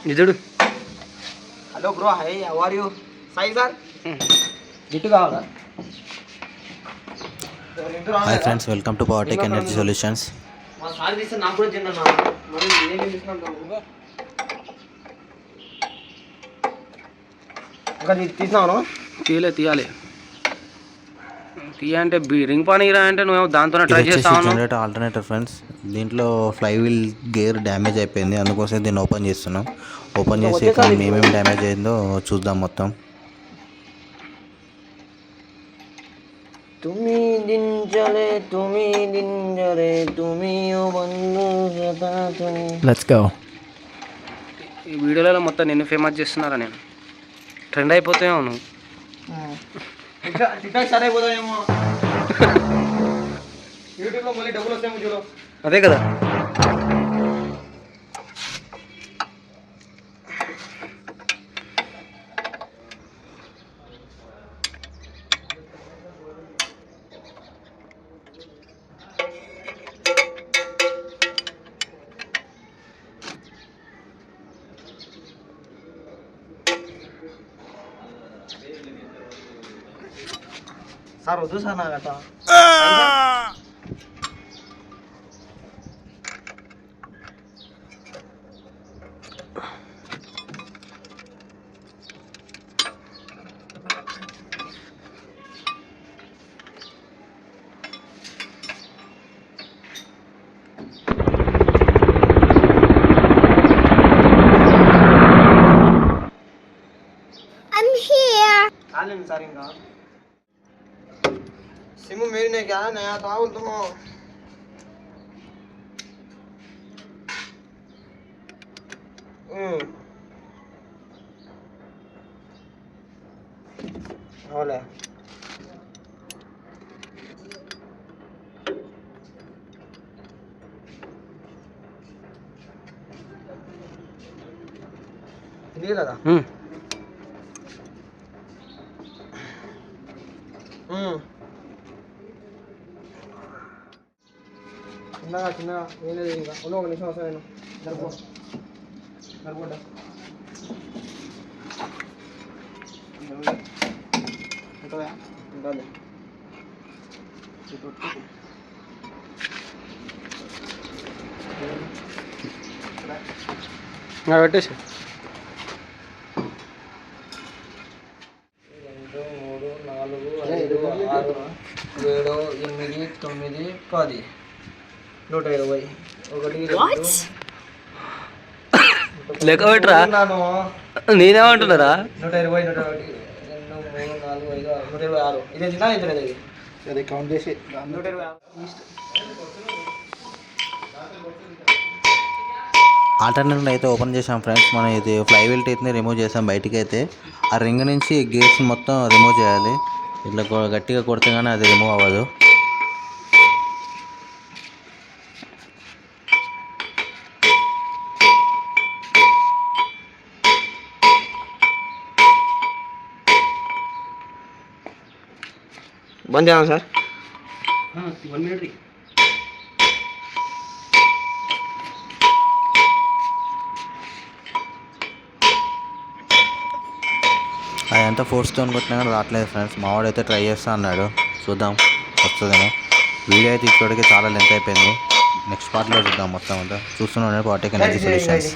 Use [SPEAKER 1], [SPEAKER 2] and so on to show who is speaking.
[SPEAKER 1] నిజుడు.
[SPEAKER 2] Hello bro, hi, how are you? Sai sir గిట్టు కావాలా?
[SPEAKER 3] Hi friends, welcome to Powertech energy solutions.
[SPEAKER 2] మా sir తీస్తే నాకు కూడా చిన్న మరి ఏమేమి తీసుకున్నాను ఇంకా తీసినాను.
[SPEAKER 1] తీయాలి అంటే రింగ్ పానీ అంటే నువ్వు దాంతో ట్రై చేస్తావు.
[SPEAKER 3] జనరేటర్ ఆల్టర్నేటర్ ఫ్రెండ్స్, దీంట్లో ఫ్లై వీల్ గేర్ డ్యామేజ్ అయిపోయింది, అందుకోసం దీన్ని ఓపెన్ చేస్తున్నాం. ఓపెన్ చేసి ఏమేమి డ్యామేజ్ అయిందో చూద్దాం మొత్తం.
[SPEAKER 2] తుమి దింజలే తుమి ఓ బంధు సతాతుని.
[SPEAKER 3] Let's go.
[SPEAKER 1] ఈ వీడియోలలో మొత్తం నిన్ను ఫేమస్ చేస్తున్నారా? నేను ట్రెండ్ అయిపోతాయేమో నువ్వు.
[SPEAKER 2] సరే అయిపోతాయేమో యూట్యూబ్లో మళ్ళీ డబ్బులు వస్తాయేమో చూడు.
[SPEAKER 1] అదే కదా.
[SPEAKER 2] సార్ వద్దు సార్ నాకు అట్లా. కాలేదు సార్ ఇంకా सिम मेरी ने क्या नया था तुम होले ये लगा చిన్నగా ఏం లేదు. ఇంకా ఒక నిమిషం వస్తా నేను. సరిపోతా ఉంటుంది.
[SPEAKER 1] పెట్టేసి
[SPEAKER 2] 2 3 4 5 6 7 8 9 10 120
[SPEAKER 1] లెక్క పెట్టరా? నేనేమంటున్నారా?
[SPEAKER 2] 120 121 2 3 4 5 126 ఇదే తిన్నా ఇంతలేదు. అది కౌంట్ చేసి 126
[SPEAKER 3] ఆల్టర్నేటర్ అయితే ఓపెన్ చేసాం ఫ్రెండ్స్. మనం ఇది ఫ్లై వీల్ టైత్ని రిమూవ్ చేసాం. బయటికి అయితే ఆ రింగ్ నుంచి గేర్స్ మొత్తం రిమూవ్ చేయాలి. ఇట్లా గట్టిగా కొడితే కానీ అది రిమూవ్ అవ్వదు.
[SPEAKER 2] బంద్ చేయాలి సార్.
[SPEAKER 1] 1 minute.
[SPEAKER 3] అదంతా ఫోర్స్తో కొట్టినా కానీ రావట్లేదు ఫ్రెండ్స్. మావాడు అయితే ట్రై చేస్తా అన్నాడు, చూద్దాం వస్తుందేమో. వీడియో అయితే ఇప్పటికే చాలా లెంత్ అయిపోయింది. నెక్స్ట్ పార్ట్లో చూద్దాం మొత్తం అంతా. చూస్తున్నాను పవర్టెక్ ఎనర్జీ సొల్యూషన్స్.